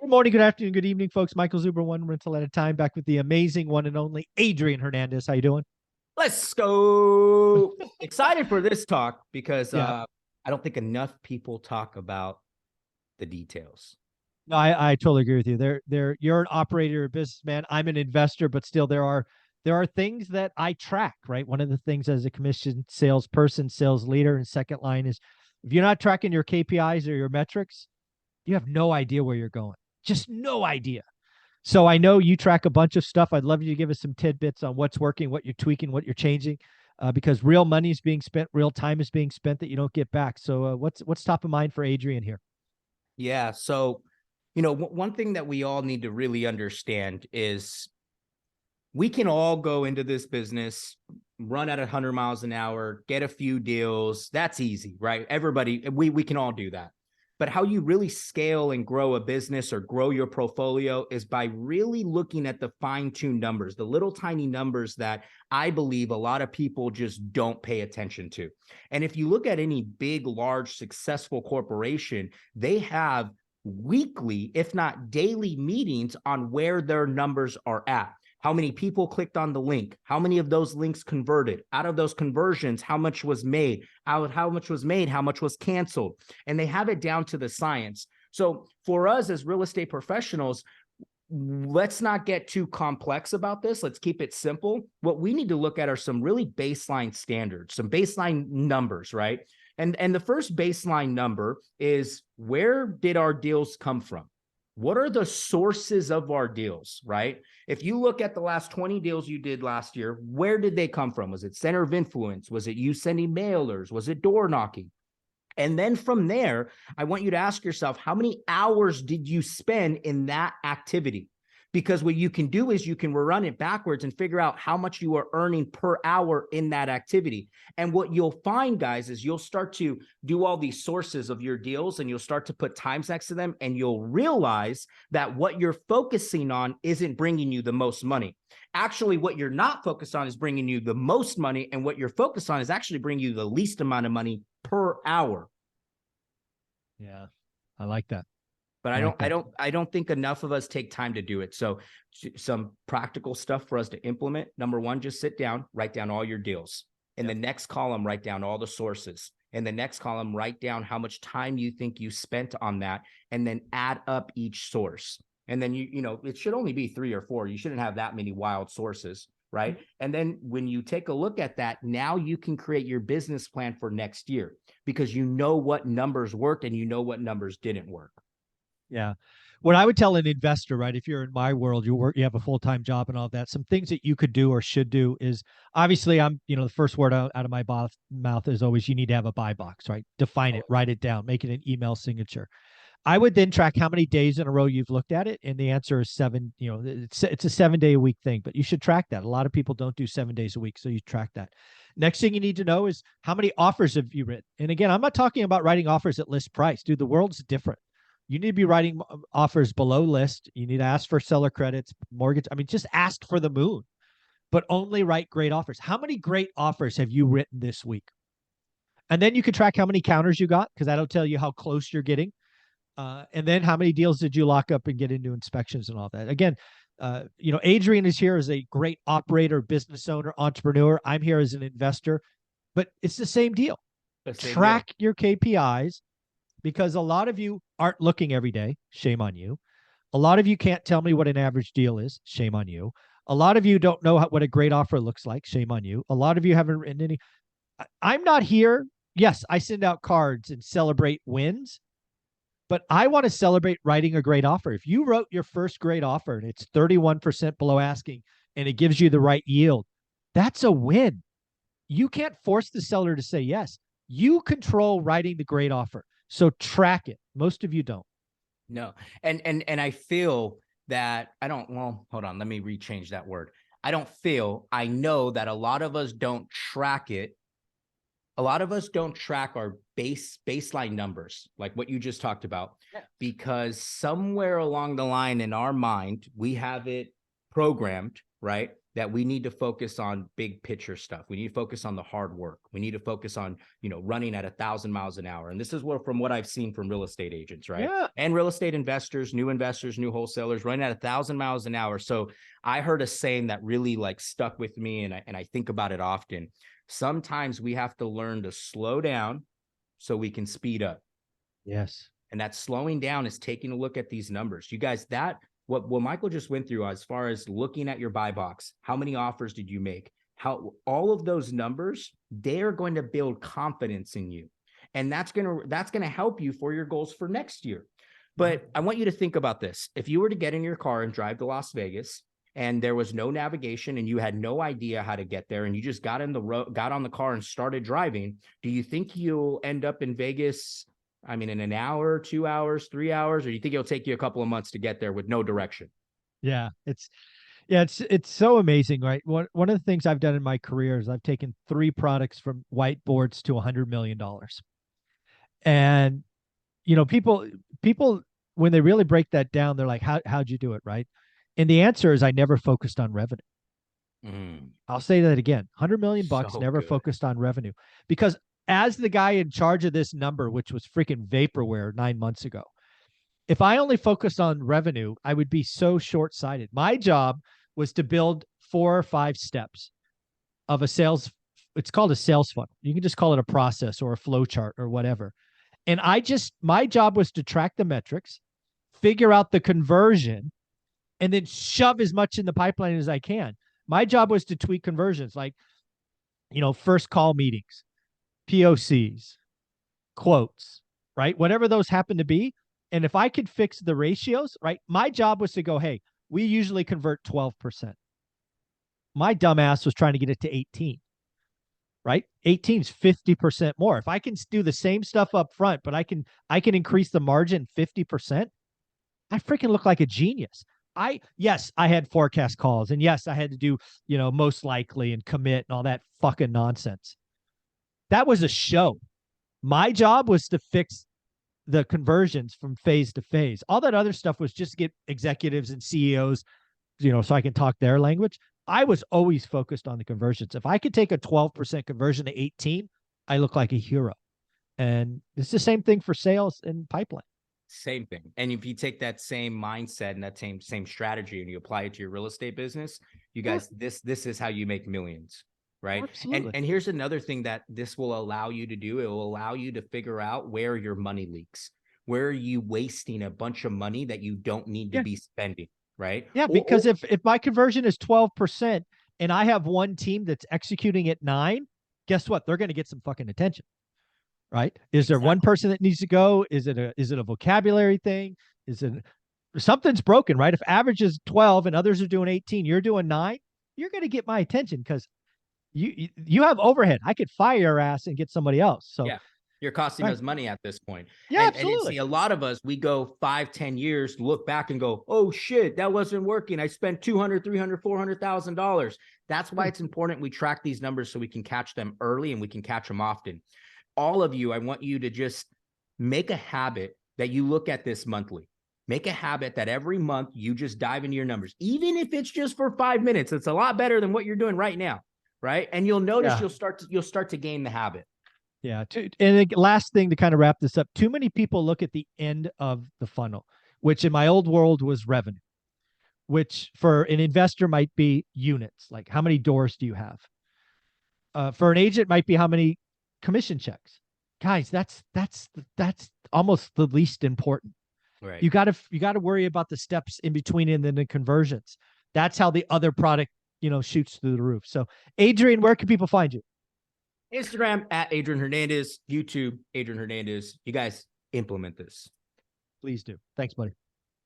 Good morning, good afternoon, good evening, folks. Michael Zuber, one rental at a time, back with the amazing one and only Adrian Hernandez. How you doing? Let's go. Excited for this talk because Yeah. I don't think enough people talk about the details. No, I totally agree with you. You're an operator, a businessman. I'm an investor, but still there are things that I track, right? One of the things as a commission salesperson, sales leader, and second line is if you're not tracking your KPIs or your metrics, you have no idea where you're going. Just no idea. So I know you track a bunch of stuff. I'd love you to give us some tidbits on what's working, what you're tweaking, what you're changing, because real money is being spent, real time is being spent that you don't get back. So what's top of mind for Adrian here? Yeah. So, one thing that we all need to really understand is we can all go into this business, run at 100 miles an hour, get a few deals. That's easy, right? Everybody, we can all do that. But how you really scale and grow a business or grow your portfolio is by really looking at the fine-tuned numbers, the little tiny numbers that I believe a lot of people just don't pay attention to. And if you look at any big, large, successful corporation, they have weekly, if not daily meetings on where their numbers are at. How many people clicked on the link? How many of those links converted? Out of those conversions, how much was made? How much was made? How much was canceled? And they have it down to the science. So for us as real estate professionals, let's not get too complex about this. Let's keep it simple. What we need to look at are some really baseline standards, some baseline numbers, right? And the first baseline number is, where did our deals come from? What are the sources of our deals, right? If you look at the last 20 deals you did last year, where did they come from? Was it center of influence? Was it you sending mailers? Was it door knocking? And then from there, I want you to ask yourself, how many hours did you spend in that activity? Because what you can do is you can run it backwards and figure out how much you are earning per hour in that activity. And what you'll find, guys, is you'll start to do all these sources of your deals and you'll start to put times next to them. And you'll realize that what you're focusing on isn't bringing you the most money. Actually, what you're not focused on is bringing you the most money. And what you're focused on is actually bringing you the least amount of money per hour. Yeah, I like that. But I like that. I don't think enough of us take time to do it. So some practical stuff for us to implement. Number one, just sit down, write down all your deals. In the next column, write down all the sources. In the next column, write down how much time you think you spent on that, and then add up each source. And then it should only be 3 or 4. You shouldn't have that many wild sources, right? And then when you take a look at that, now you can create your business plan for next year, because you know what numbers worked and you know what numbers didn't work. Yeah. What I would tell an investor, right, if you're in my world, you have a full-time job and all that, some things that you could do or should do is obviously the first word out of my mouth is always you need to have a buy box, right? Define it, write it down, make it an email signature. I would then track how many days in a row you've looked at it. And the answer is 7. It's a 7-day a week thing, but you should track that. A lot of people don't do 7 days a week. So you track that. Next thing you need to know is how many offers have you written? And again, I'm not talking about writing offers at list price. Dude, the world's different. You need to be writing offers below list. You need to ask for seller credits, mortgage. I mean, just ask for the moon, but only write great offers. How many great offers have you written this week? And then you can track how many counters you got, because that'll tell you how close you're getting. And then how many deals did you lock up and get into inspections and all that? Again, Adrian is here as a great operator, business owner, entrepreneur. I'm here as an investor, but it's the same deal. Track your KPIs, because a lot of you aren't looking every day. Shame on you. A lot of you can't tell me what an average deal is. Shame on you. A lot of you don't know what a great offer looks like. Shame on you. A lot of you haven't written any. I'm not here. Yes, I send out cards and celebrate wins, but I want to celebrate writing a great offer. If you wrote your first great offer and it's 31% below asking and it gives you the right yield, that's a win. You can't force the seller to say yes. You control writing the great offer. So track it. Most of you don't. No. And I feel that hold on. Let me rechange that word. I know that a lot of us don't track it. A lot of us don't track our baseline numbers, like what you just talked about, because somewhere along the line in our mind, we have it programmed, right? that we need to focus on big picture stuff. We need to focus on the hard work. We need to focus on, running at 1,000 miles an hour. And this is from what I've seen from real estate agents, right? Yeah. And real estate investors, new wholesalers running at 1,000 miles an hour. So I heard a saying that really like stuck with me, and I think about it often. Sometimes we have to learn to slow down so we can speed up. Yes. And that slowing down is taking a look at these numbers. You guys, what Michael just went through as far as looking at your buy box, how many offers did you make? How all of those numbers, they are going to build confidence in you. And that's going to help you for your goals for next year. But I want you to think about this. If you were to get in your car and drive to Las Vegas and there was no navigation and you had no idea how to get there and you just got on the car and started driving, do you think you'll end up in Vegas, in an hour, 2 hours, 3 hours, or do you think it'll take you a couple of months to get there with no direction? Yeah. It's so amazing, right? One of the things I've done in my career is I've taken 3 products from whiteboards to $100 million. And, people, when they really break that down, they're like, how'd you do it? Right. And the answer is I never focused on revenue. I'll say that again. 100 million bucks, So never good. focused on revenue, because as the guy in charge of this number, which was freaking vaporware 9 months ago, if I only focused on revenue, I would be so short-sighted. My job was to build 4 or 5 steps of a sales. It's called a sales funnel. You can just call it a process or a flow chart or whatever. And my job was to track the metrics, figure out the conversion, and then shove as much in the pipeline as I can. My job was to tweak conversions, like, first call meetings, POCs, quotes, right? Whatever those happen to be. And if I could fix the ratios, right? My job was to go, hey, we usually convert 12%. My dumbass was trying to get it to 18, right? 18 is 50% more. If I can do the same stuff up front, but I can increase the margin 50%, I freaking look like a genius. Yes, I had forecast calls, and yes, I had to do, most likely and commit and all that fucking nonsense. That was a show. My job was to fix the conversions from phase to phase. All that other stuff was just to get executives and CEOs, so I can talk their language. I was always focused on the conversions. If I could take a 12% conversion to 18, I look like a hero. And it's the same thing for sales and pipeline. Same thing. And if you take that same mindset and that same strategy and you apply it to your real estate business, you guys, this is how you make millions, right? Absolutely. And here's another thing that this will allow you to do. It will allow you to figure out where your money leaks. Where are you wasting a bunch of money that you don't need to be spending, right? Yeah, because if my conversion is 12% and I have one team that's executing at 9, guess what? They're going to get some fucking attention. Right? Is there one person that needs to go? Is it a vocabulary thing? Is it something's broken, right? If average is 12 and others are doing 18, you're doing 9, you're going to get my attention because you have overhead. I could fire your ass and get somebody else. So yeah, you're costing us money at this point. Yeah, and absolutely. See, a lot of us, we go 5-10 years, look back and go, oh shit, that wasn't working. I spent $200, $300, $400,000. That's why it's important we track these numbers so we can catch them early and we can catch them often. All of you, I want you to just make a habit that you look at this monthly. Make a habit that every month you just dive into your numbers, even if it's just for 5 minutes. It's a lot better than what you're doing right now, right? And you'll notice you'll start to gain the habit. Yeah. And the last thing to kind of wrap this up, too many people look at the end of the funnel, which in my old world was revenue, which for an investor might be units, like how many doors do you have? For an agent might be how many commission checks. Guys, that's almost the least important. Right. You got to worry about the steps in between and then the conversions. That's how the other product, shoots through the roof. So, Adrian, where can people find you? Instagram at Adrian Hernandez, YouTube, Adrian Hernandez. You guys implement this. Please do. Thanks, buddy.